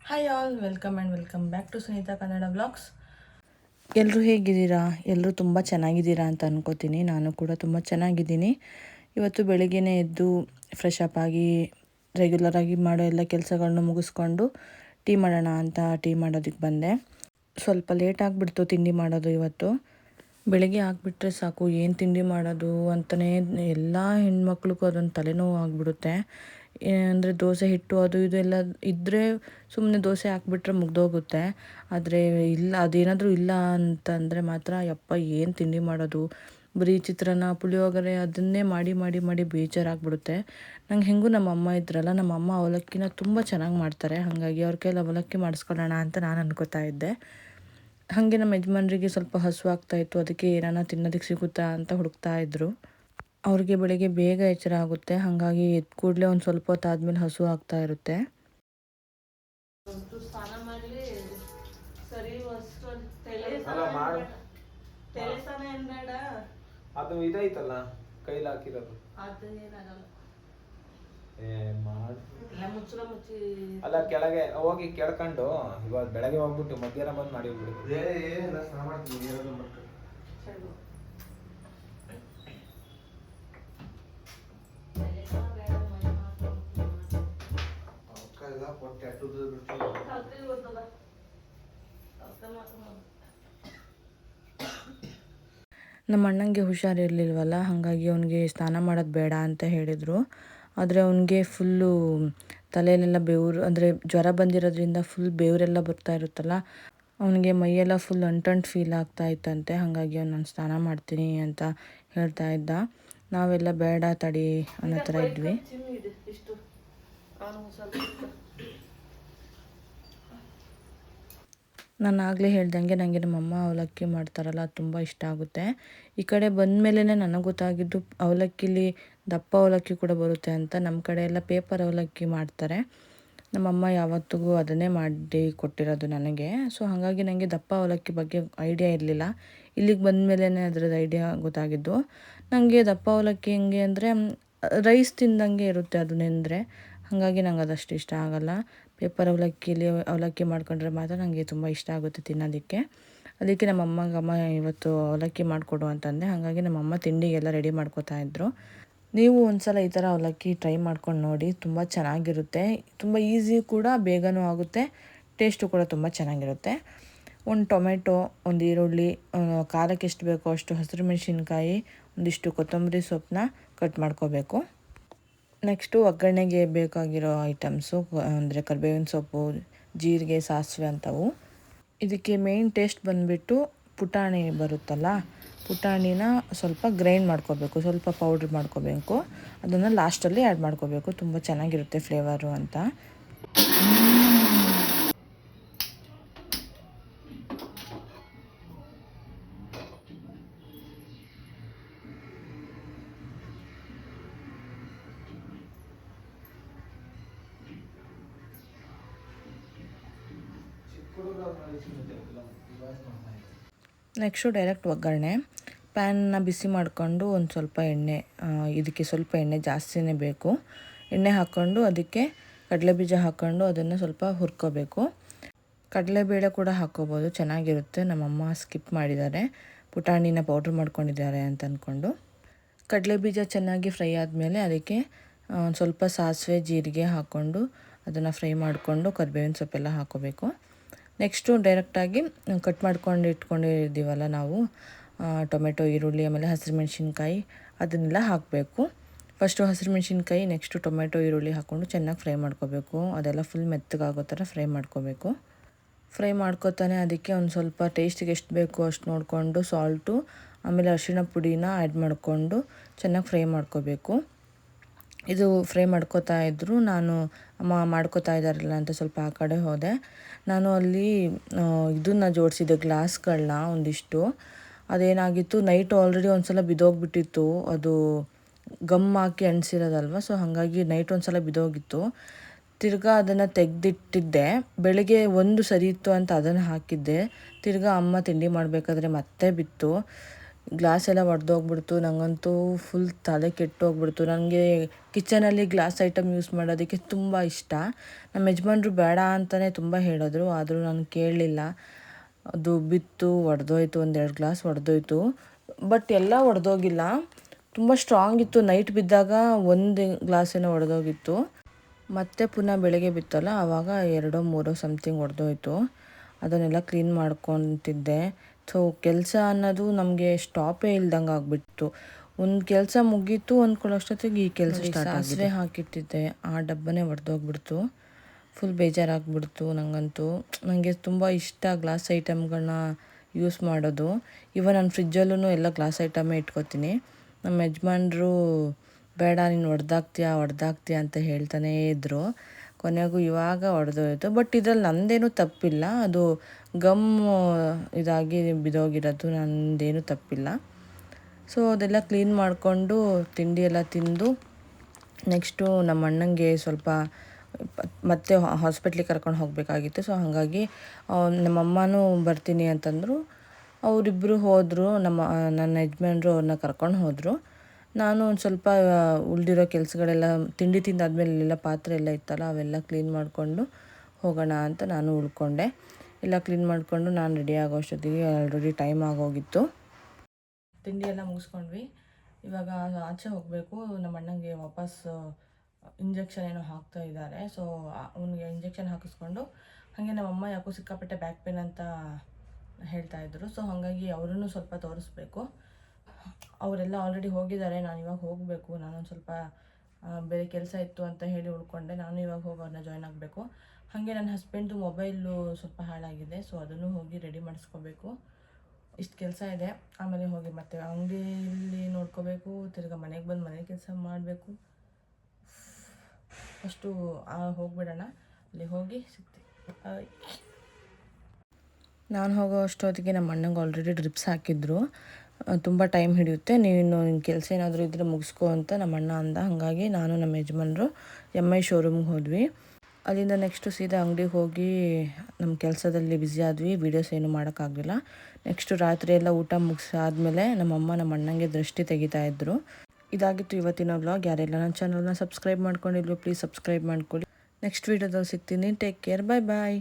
Hi all, welcome back to Sunita Kannada vlogs. ಎಲ್ಲರೂ ಹೇಗಿದ್ದೀರಾ? ಎಲ್ಲರೂ ತುಂಬ ಚೆನ್ನಾಗಿದ್ದೀರಾ ಅಂತ ಅನ್ಕೋತೀನಿ. ನಾನು ಕೂಡ ತುಂಬ ಚೆನ್ನಾಗಿದ್ದೀನಿ. ಇವತ್ತು ಬೆಳಗ್ಗೆನೇ ಎದ್ದು ಫ್ರೆಶ್ ಅಪ್ ಆಗಿ ರೆಗ್ಯುಲರಾಗಿ ಮಾಡೋ ಎಲ್ಲ ಕೆಲಸಗಳನ್ನ ಮುಗಿಸ್ಕೊಂಡು ಟೀ ಮಾಡೋಣ ಅಂತ ಟೀ ಮಾಡೋದಕ್ಕೆ ಬಂದೆ. ಸ್ವಲ್ಪ ಲೇಟ್ ಆಗಿಬಿಡ್ತು ತಿಂಡಿ ಮಾಡೋದು. ಇವತ್ತು ಬೆಳಗ್ಗೆ ಆಗಿಬಿಟ್ರೆ ಸಾಕು, ಏನು ತಿಂಡಿ ಮಾಡೋದು ಅಂತಲೇ ಎಲ್ಲ ಹೆಣ್ಮಕ್ಳಿಗೂ ಅದೊಂದು ತಲೆನೋವು ಆಗಿಬಿಡುತ್ತೆ. ಅಂದರೆ ದೋಸೆ ಹಿಟ್ಟು ಅದು ಇದು ಎಲ್ಲ ಇದ್ದರೆ ಸುಮ್ಮನೆ ದೋಸೆ ಹಾಕ್ಬಿಟ್ರೆ ಮುಗ್ದೋಗುತ್ತೆ. ಆದರೆ ಇಲ್ಲ, ಅದೇನಾದರೂ ಇಲ್ಲ ಅಂತಂದರೆ ಮಾತ್ರ ಯಪ್ಪ ಏನು ತಿಂಡಿ ಮಾಡೋದು, ಬರೀ ಚಿತ್ರಾನ್ನ ಪುಳಿಯೋಗರೆ ಅದನ್ನೇ ಮಾಡಿ ಮಾಡಿ ಮಾಡಿ ಬೇಜಾರಾಗ್ಬಿಡುತ್ತೆ. ನಂಗೆ ಹೆಂಗೂ ನಮ್ಮ ಅಮ್ಮ ಇದ್ರಲ್ಲ, ನಮ್ಮ ಅಮ್ಮ ಅವಲಕ್ಕಿನ ತುಂಬ ಚೆನ್ನಾಗಿ ಮಾಡ್ತಾರೆ. ಹಾಗಾಗಿ ಅವ್ರ ಕೈಯಲ್ಲಿ ಅವಲಕ್ಕಿ ಮಾಡಿಸ್ಕೊಳ್ಳೋಣ ಅಂತ ನಾನು ಅನ್ಕೋತಾ ಇದ್ದೆ. ಹಾಗೆ ನಮ್ಮ ಯಜಮಾನ್ರಿಗೆ ಸ್ವಲ್ಪ ಹಸುವಾಗ್ತಾಯಿತ್ತು, ಅದಕ್ಕೆ ಏನಾನ ತಿನ್ನೋದಕ್ಕೆ ಸಿಗುತ್ತಾ ಅಂತ ಹುಡುಕ್ತಾ ಇದ್ದರು. ಅವ್ರಿಗೆ ಬೆಳಗ್ಗೆ ಬೇಗ ಎಚ್ಚರ ಆಗುತ್ತೆ, ಹಾಗಾಗಿ ಎದ್ದ ಕೂಡಲೇ ಒಂದು ಸ್ವಲ್ಪ ಹೊತ್ತು ಆದಮೇಲೆ ಹಸು ಆಗ್ತಾ ಇರುತ್ತೆ. ಸ್ನಾನ ಮಾಡಲಿ ಸರಿ, ತಲೆ ಸ್ನಾನ ಏನ್ಬೇಡ, ಅದು ಇದೈತಲ್ಲ ಕೈಲಿ ಹಾಕಿರೋದು ಅದು ಏನಾಗಲ್ಲ. ಮುಚ್ಚಳ ಮುಚ್ಚಿ ಅಲ್ಲ, ಕೆಳಗೆ ಹೋಗಿ ಕೆಳ್ಕೊಂಡು ಇವಾಗ ಬೆಳಗ್ಗೆ ಹೋಗ್ಬಿಟ್ಟು ಮಧ್ಯಾಹ್ನ ಬಂದು ಮಾಡಿ ಹೋಗ್ಬಿಡು. ಸ್ನಾನ ಮಾಡ್ತೀನಿ. ನಮ್ಮ ಅಣ್ಣಂಗೆ ಹುಷಾರಿರಲಿಲ್ವಲ್ಲ, ಹಾಗಾಗಿ ಅವನಿಗೆ ಸ್ನಾನ ಮಾಡೋದು ಬೇಡ ಅಂತ ಹೇಳಿದರು. ಆದರೆ ಅವನಿಗೆ ಫುಲ್ಲು ತಲೆಯಲ್ಲೆಲ್ಲ ಬೆವರು, ಅಂದರೆ ಜ್ವರ ಬಂದಿರೋದ್ರಿಂದ ಫುಲ್ ಬೆವರೆಲ್ಲ ಬರ್ತಾ ಇರುತ್ತಲ್ಲ, ಅವನಿಗೆ ಮೈಯೆಲ್ಲ ಫುಲ್ ಅಂಟಂಟು ಫೀಲ್ ಆಗ್ತಾ ಇತ್ತಂತೆ. ಹಾಗಾಗಿ ನಾನು ಸ್ನಾನ ಮಾಡ್ತೀನಿ ಅಂತ ಹೇಳ್ತಾ ಇದ್ದ. ನಾವೆಲ್ಲ ಬೇಡ ತಡಿ ಅನ್ನೋ ಥರ ಇದ್ವಿ. ನಾನು ಆಗಲೇ ಹೇಳ್ದಂಗೆ ನನಗೆ ನಮ್ಮಮ್ಮ ಅವಲಕ್ಕಿ ಮಾಡ್ತಾರಲ್ಲ ತುಂಬ ಇಷ್ಟ ಆಗುತ್ತೆ. ಈ ಕಡೆ ಬಂದ ಮೇಲೇ ನನಗೆ ಗೊತ್ತಾಗಿದ್ದು ಅವಲಕ್ಕಿಲಿ ದಪ್ಪ ಅವಲಕ್ಕಿ ಕೂಡ ಬರುತ್ತೆ ಅಂತ. ನಮ್ಮ ಕಡೆ ಎಲ್ಲ ಪೇಪರ್ ಅವಲಕ್ಕಿ ಮಾಡ್ತಾರೆ. ನಮ್ಮಮ್ಮ ಯಾವತ್ತಿಗೂ ಅದನ್ನೇ ಮಾಡಿ ಕೊಟ್ಟಿರೋದು ನನಗೆ. ಸೊ ಹಾಗಾಗಿ ನನಗೆ ದಪ್ಪ ಅವಲಕ್ಕಿ ಬಗ್ಗೆ ಐಡಿಯಾ ಇರಲಿಲ್ಲ. ಇಲ್ಲಿಗೆ ಬಂದ ಮೇಲೇ ಅದರದ್ದು ಐಡಿಯಾ ಗೊತ್ತಾಗಿದ್ದು. ನನಗೆ ದಪ್ಪ ಅವಲಕ್ಕಿ ಹೆಂಗೆ ಅಂದರೆ ರೈಸ್ ತಿಂದಂಗೆ ಇರುತ್ತೆ ಅದು ನೆಂದರೆ, ಹಾಗಾಗಿ ನಂಗೆ ಅದಷ್ಟು ಇಷ್ಟ ಆಗೋಲ್ಲ. ಪೇಪರ್ ಅವಲಕ್ಕಿಲಿ ಅವಲಕ್ಕಿ ಮಾಡ್ಕೊಂಡ್ರೆ ಮಾತ್ರ ನನಗೆ ತುಂಬ ಇಷ್ಟ ಆಗುತ್ತೆ ತಿನ್ನೋದಕ್ಕೆ. ಅದಕ್ಕೆ ನಮ್ಮಮ್ಮ ಇವತ್ತು ಅವಲಕ್ಕಿ ಮಾಡಿಕೊಡು ಅಂತಂದೆ. ಹಾಗಾಗಿ ನಮ್ಮಮ್ಮ ತಿಂಡಿಗೆಲ್ಲ ರೆಡಿ ಮಾಡ್ಕೋತಾ ಇದ್ದರು. ನೀವು ಒಂದ್ಸಲ ಈ ಥರ ಅವಲಕ್ಕಿ ಟ್ರೈ ಮಾಡ್ಕೊಂಡು ನೋಡಿ, ತುಂಬ ಚೆನ್ನಾಗಿರುತ್ತೆ. ತುಂಬ ಈಸಿ ಕೂಡ, ಬೇಗನೂ ಆಗುತ್ತೆ, ಟೇಸ್ಟು ಕೂಡ ತುಂಬ ಚೆನ್ನಾಗಿರುತ್ತೆ. ಒಂದು ಟೊಮೆಟೊ, ಒಂದು ಈರುಳ್ಳಿ, ಖಾರಕ್ಕೆ ಎಷ್ಟು ಬೇಕೋ ಅಷ್ಟು ಹಸಿರು ಮೆಣಸಿನ್ಕಾಯಿ, ಒಂದಿಷ್ಟು ಕೊತ್ತಂಬರಿ ಸೊಪ್ಪನ್ನ ಕಟ್ ಮಾಡ್ಕೋಬೇಕು. ನೆಕ್ಸ್ಟು ಒಗ್ಗರಣೆಗೆ ಬೇಕಾಗಿರೋ ಐಟಮ್ಸು ಅಂದರೆ ಕರಿಬೇವಿನ ಸೊಪ್ಪು, ಜೀರಿಗೆ, ಸಾಸಿವೆ ಅಂಥವು. ಇದಕ್ಕೆ ಮೇಯ್ನ್ ಟೇಸ್ಟ್ ಬಂದುಬಿಟ್ಟು ಪುಟಾಣಿ ಬರುತ್ತಲ್ಲ, ಪುಟಾಣಿನ ಸ್ವಲ್ಪ ಗ್ರೈಂಡ್ ಮಾಡ್ಕೋಬೇಕು, ಸ್ವಲ್ಪ ಪೌಡ್ರ್ ಮಾಡ್ಕೋಬೇಕು. ಅದನ್ನು ಲಾಸ್ಟಲ್ಲಿ ಆ್ಯಡ್ ಮಾಡ್ಕೋಬೇಕು, ತುಂಬ ಚೆನ್ನಾಗಿರುತ್ತೆ ಫ್ಲೇವರು ಅಂತ. ನೆಕ್ಸ್ಟು ಡೈರೆಕ್ಟ್ ಒಗ್ಗರಣೆ. ಪ್ಯಾನ್ನ ಬಿಸಿ ಮಾಡಿಕೊಂಡು ಒಂದು ಸ್ವಲ್ಪ ಎಣ್ಣೆ, ಇದಕ್ಕೆ ಸ್ವಲ್ಪ ಎಣ್ಣೆ ಜಾಸ್ತಿನೇ ಬೇಕು. ಎಣ್ಣೆ ಹಾಕ್ಕೊಂಡು ಅದಕ್ಕೆ ಕಡಲೆಬೀಜ ಹಾಕ್ಕೊಂಡು ಅದನ್ನು ಸ್ವಲ್ಪ ಹುರ್ಕೋಬೇಕು. ಕಡಲೆಬೇಳೆ ಕೂಡ ಹಾಕ್ಕೋಬೋದು, ಚೆನ್ನಾಗಿರುತ್ತೆ. ನಮ್ಮಮ್ಮ ಸ್ಕಿಪ್ ಮಾಡಿದ್ದಾರೆ, ಪುಟಾಣಿನ ಪೌಡ್ರ್ ಮಾಡ್ಕೊಂಡಿದ್ದಾರೆ ಅಂತ ಅಂದ್ಕೊಂಡು. ಕಡಲೆಬೀಜ ಚೆನ್ನಾಗಿ ಫ್ರೈ ಆದಮೇಲೆ ಅದಕ್ಕೆ ಒಂದು ಸ್ವಲ್ಪ ಸಾಸಿವೆ, ಜೀರಿಗೆ ಹಾಕ್ಕೊಂಡು ಅದನ್ನು ಫ್ರೈ ಮಾಡಿಕೊಂಡು ಕರಿಬೇವಿನ ಸೊಪ್ಪೆಲ್ಲ ಹಾಕ್ಕೋಬೇಕು. ನೆಕ್ಸ್ಟು ಡೈರೆಕ್ಟಾಗಿ ಕಟ್ ಮಾಡ್ಕೊಂಡು ಇಟ್ಕೊಂಡಿದ್ದೀವಲ್ಲ ನಾವು ಟೊಮೆಟೊ, ಈರುಳ್ಳಿ, ಆಮೇಲೆ ಹಸಿರು ಮೆಣಸಿನ್ಕಾಯಿ, ಅದನ್ನೆಲ್ಲ ಹಾಕಬೇಕು. ಫಸ್ಟು ಹಸಿರು ಮೆಣಸಿನ್ಕಾಯಿ, ನೆಕ್ಸ್ಟು ಟೊಮೆಟೊ, ಈರುಳ್ಳಿ ಹಾಕ್ಕೊಂಡು ಚೆನ್ನಾಗಿ ಫ್ರೈ ಮಾಡ್ಕೋಬೇಕು. ಅದೆಲ್ಲ ಫುಲ್ ಮೆತ್ತಗಾಗೋ ಥರ ಫ್ರೈ ಮಾಡ್ಕೋಬೇಕು. ಫ್ರೈ ಮಾಡ್ಕೋತಾನೆ ಅದಕ್ಕೆ ಒಂದು ಸ್ವಲ್ಪ ಟೇಸ್ಟಿಗೆ ಎಷ್ಟು ಬೇಕೋ ಅಷ್ಟು ನೋಡಿಕೊಂಡು ಸಾಲ್ಟು, ಆಮೇಲೆ ಅರಿಶಿಣ ಪುಡಿನ ಆ್ಯಡ್ ಮಾಡಿಕೊಂಡು ಚೆನ್ನಾಗಿ ಫ್ರೈ ಮಾಡ್ಕೋಬೇಕು. ಇದು ಫ್ರೈ ಮಾಡ್ಕೋತಾ ಇದ್ದರು. ನಾನು ಅಮ್ಮ ಮಾಡ್ಕೋತಾ ಇದ್ದಾರಲ್ಲ ಅಂತ ಸ್ವಲ್ಪ ಆ ಕಡೆ ಹೋದೆ. ನಾನು ಅಲ್ಲಿ ಇದನ್ನು ಜೋಡಿಸಿದ್ದೆ, ಗ್ಲಾಸ್ಗಳನ್ನ ಒಂದಿಷ್ಟು. ಅದೇನಾಗಿತ್ತು, ನೈಟ್ ಆಲ್ರೆಡಿ ಒಂದು ಸಲ ಬಿದ್ದೋಗ್ಬಿಟ್ಟಿತ್ತು. ಅದು ಗಮ್ ಹಾಕಿ ಅಂಟಿಸಿರೋದಲ್ವ, ಸೊ ಹಾಗಾಗಿ ನೈಟ್ ಒಂದು ಸಲ ಬಿದ್ದೋಗಿತ್ತು. ತಿರ್ಗಾ ಅದನ್ನು ತೆಗೆದಿಟ್ಟಿದ್ದೆ. ಬೆಳಗ್ಗೆ ಒಂದು ಸರಿ ಇತ್ತು ಅಂತ ಅದನ್ನು ಹಾಕಿದ್ದೆ. ತಿರ್ಗಾ ಅಮ್ಮ ತಿಂಡಿ ಮಾಡಬೇಕಾದ್ರೆ ಮತ್ತೆ ಬಿತ್ತು. ಗ್ಲಾಸ್ ಎಲ್ಲ ಒಡೆದೋಗ್ಬಿಡ್ತು. ನನಗಂತೂ ಫುಲ್ ತಲೆ ಕೆಟ್ಟೋಗ್ಬಿಡ್ತು. ನನಗೆ ಕಿಚನಲ್ಲಿ ಗ್ಲಾಸ್ ಐಟಮ್ ಯೂಸ್ ಮಾಡೋದಕ್ಕೆ ತುಂಬ ಇಷ್ಟ. ನಮ್ಮ ಯಜಮಾನ್ರು ಬೇಡ ಅಂತಲೇ ತುಂಬ ಹೇಳಿದ್ರು, ಆದರೂ ನಾನು ಕೇಳಲಿಲ್ಲ. ಅದು ಬಿತ್ತು, ಒಡೆದೋಯ್ತು, 1-2 ಗ್ಲಾಸ್ ಒಡೆದೋಯ್ತು. ಬಟ್ ಎಲ್ಲ ಒಡೆದೋಗಿಲ್ಲ, ತುಂಬ ಸ್ಟ್ರಾಂಗ್ ಇತ್ತು. ನೈಟ್ ಬಿದ್ದಾಗ ಒಂದು ಗ್ಲಾಸ್ ಏನೋ ಒಡೆದೋಗಿತ್ತು. ಮತ್ತೆ ಪುನಃ ಬೆಳಗ್ಗೆ ಬಿತ್ತಲ್ಲ, ಆವಾಗ 2-3 ಸಮಥಿಂಗ್ ಒಡೆದೋಯ್ತು. ಅದನ್ನೆಲ್ಲ ಕ್ಲೀನ್ ಮಾಡ್ಕೊತಿದ್ದೆ. ಸೊ ಕೆಲಸ ಅನ್ನೋದು ನಮಗೆ ಸ್ಟಾಪೇ ಇಲ್ದಂಗೆ ಆಗಿಬಿಟ್ಟು, ಒಂದು ಕೆಲಸ ಮುಗೀತು ಅಂದ್ಕೊಳ್ಳೋಷ್ಟೊತ್ತಿಗೆ ಈ ಕೆಲಸ ಸಾಸಿವೆ ಹಾಕಿಟ್ಟಿದ್ದೆ, ಆ ಡಬ್ಬನೇ ಒಡೆದೋಗ್ಬಿಡ್ತು. ಫುಲ್ ಬೇಜಾರಾಗ್ಬಿಡ್ತು ನನಗಂತೂ. ನನಗೆ ತುಂಬ ಇಷ್ಟ ಗ್ಲಾಸ್ ಐಟಮ್ಗಳನ್ನ ಯೂಸ್ ಮಾಡೋದು. ಇವನ್ ನಾನು ಫ್ರಿಜ್ಜಲ್ಲೂ ಎಲ್ಲ ಗ್ಲಾಸ್ ಐಟಮೇ ಇಟ್ಕೋತೀನಿ. ನಮ್ಮ ಯಜಮಾನ್ರು ಬೇಡ ನೀನು ಒಡೆದಾಕ್ತೀಯ ಅಂತ ಹೇಳ್ತಾನೇ ಇದ್ದರು. ಕೊನೆಗೂ ಇವಾಗ ಒಡೆದೋಯ್ತು. ಬಟ್ ಇದರಲ್ಲಿ ನಂದೇನೂ ತಪ್ಪಿಲ್ಲ, ಅದು ಗಮ್ ಇದಾಗಿ ಬಿದ್ದೋಗಿರೋದು, ನಂದೇನೂ ತಪ್ಪಿಲ್ಲ. ಸೊ ಅದೆಲ್ಲ ಕ್ಲೀನ್ ಮಾಡಿಕೊಂಡು ತಿಂಡಿ ಎಲ್ಲ ತಿಂದು ನೆಕ್ಸ್ಟು ನಮ್ಮ ಅಣ್ಣಂಗೆ ಸ್ವಲ್ಪ ಮತ್ತೆ ಹಾಸ್ಪಿಟ್ಲಿಗೆ ಕರ್ಕೊಂಡು ಹೋಗಬೇಕಾಗಿತ್ತು. ಸೊ ಹಾಗಾಗಿ ನಮ್ಮಮ್ಮನೂ ಬರ್ತೀನಿ ಅಂತಂದರು. ಅವರಿಬ್ಬರು ಹೋದರು. ನನ್ನ ಯಜಮಾನ್ರು ಅವ್ರನ್ನ ಕರ್ಕೊಂಡು ಹೋದರು. ನಾನು ಒಂದು ಸ್ವಲ್ಪ ಉಳಿದಿರೋ ಕೆಲಸಗಳೆಲ್ಲ ತಿಂಡಿ ತಿಂದಾದ್ಮೇಲೆ ಎಲ್ಲ ಪಾತ್ರೆ ಎಲ್ಲ ಇತ್ತಲ್ಲ, ಅವೆಲ್ಲ ಕ್ಲೀನ್ ಮಾಡಿಕೊಂಡು ಹೋಗೋಣ ಅಂತ ನಾನು ಉಳ್ಕೊಂಡೆ. ಎಲ್ಲ ಕ್ಲೀನ್ ಮಾಡಿಕೊಂಡು ನಾನು ರೆಡಿ ಆಗೋ ಅಷ್ಟೊತ್ತಿಗೆ ಆಲ್ರೆಡಿ ಟೈಮ್ ಆಗೋಗಿತ್ತು. ತಿಂಡಿ ಎಲ್ಲ ಮುಗಿಸ್ಕೊಂಡ್ವಿ. ಇವಾಗ ಆಚೆ ಹೋಗಬೇಕು. ನಮ್ಮ ಅಣ್ಣಂಗೆ ವಾಪಸ್ ಇಂಜೆಕ್ಷನ್ ಏನೋ ಹಾಕ್ತಾ ಇದ್ದಾರೆ. ಸೊ ಅವನಿಗೆ ಇಂಜೆಕ್ಷನ್ ಹಾಕಿಸ್ಕೊಂಡು ಹಾಗೆ ನಮ್ಮಮ್ಮ ಯಾಕೋ ಸಿಕ್ಕಾಪಟ್ಟೆ ಬ್ಯಾಕ್ ಪೇನ್ ಅಂತ ಹೇಳ್ತಾಯಿದ್ರು. ಸೊ ಹಾಗಾಗಿ ಅವರನ್ನು ಸ್ವಲ್ಪ ತೋರಿಸ್ಬೇಕು. ಅವರೆಲ್ಲ ಆಲ್ರೆಡಿ ಹೋಗಿದ್ದಾರೆ, ನಾನು ಇವಾಗ ಹೋಗಬೇಕು. ನಾನೊಂದು ಸ್ವಲ್ಪ ಬೇರೆ ಕೆಲಸ ಇತ್ತು ಅಂತ ಹೇಳಿ ಉಳ್ಕೊಂಡೆ. ನಾನು ಇವಾಗ ಹೋಗಿ ಅವ್ರನ್ನ ಜಾಯ್ನ್ ಆಗಬೇಕು. ಹಾಗೆ ನನ್ನ ಹಸ್ಬೆಂಡ್ದು ಮೊಬೈಲು ಸ್ವಲ್ಪ ಹಾಳಾಗಿದೆ. ಸೊ ಅದನ್ನು ಹೋಗಿ ರೆಡಿ ಮಾಡಿಸ್ಕೋಬೇಕು. ಇಷ್ಟು ಕೆಲಸ ಇದೆ. ಆಮೇಲೆ ಹೋಗಿ ಮತ್ತೆ ಅಂಗಡಿಯಲ್ಲಿ ನೋಡ್ಕೋಬೇಕು, ತಿರ್ಗಿ ಮನೆಗೆ ಬಂದು ಮನೆ ಕೆಲಸ ಮಾಡಬೇಕು. ಅಷ್ಟು ಹೋಗ್ಬಿಡೋಣ, ಅಲ್ಲಿ ಹೋಗಿ ಸಿಗ್ತೀವಿ. ನಾನು ಹೋಗೋ ಅಷ್ಟೊತ್ತಿಗೆ ನಮ್ಮ ಅಣ್ಣಂಗೆ ಆಲ್ರೆಡಿ ಡ್ರಿಪ್ಸ್ ಹಾಕಿದ್ರು. ತುಂಬ ಟೈಮ್ ಹಿಡಿಯುತ್ತೆ, ನೀನು ನಿನ್ನ ಕೆಲಸ ಏನಾದರೂ ಇದ್ದರೆ ಮುಗಿಸ್ಕೊ ಅಂತ ನಮ್ಮ ಅಣ್ಣ ಅಂದ. ಹಾಗಾಗಿ ನಾನು ನಮ್ಮ ಯಜಮಾನ್ರು MI ಶೋರೂಮ್ಗೆ ಹೋದ್ವಿ. ಅಲ್ಲಿಂದ ನೆಕ್ಸ್ಟು ಸೀದಾ ಅಂಗಡಿಗೆ ಹೋಗಿ ನಮ್ಮ ಕೆಲಸದಲ್ಲಿ ಬ್ಯುಸಿ ಆದ್ವಿ. ವೀಡಿಯೋಸ್ ಏನೂ ಮಾಡೋಕ್ಕಾಗಲಿಲ್ಲ. ನೆಕ್ಸ್ಟು ರಾತ್ರಿ ಎಲ್ಲ ಊಟ ಮುಗಿಸಾದ್ಮೇಲೆ ನಮ್ಮಮ್ಮ ನಮ್ಮ ಅಣ್ಣಂಗೆ ದೃಷ್ಟಿ ತೆಗಿತಾಯಿದ್ರು. ಇದಾಗಿತ್ತು ಇವತ್ತಿನ ವ್ಲಾಗ್. ಯಾರೆಲ್ಲ ನನ್ನ ಚಾನಲ್ನ ಸಬ್ಸ್ಕ್ರೈಬ್ ಮಾಡ್ಕೊಂಡಿಲ್ವೋ ಪ್ಲೀಸ್ ಸಬ್ಸ್ಕ್ರೈಬ್ ಮಾಡ್ಕೊಳ್ಳಿ. ನೆಕ್ಸ್ಟ್ ವೀಡಿಯೋದಲ್ಲಿ ಸಿಗ್ತೀನಿ. ಟೇಕ್ ಕೇರ್, ಬಾಯ್.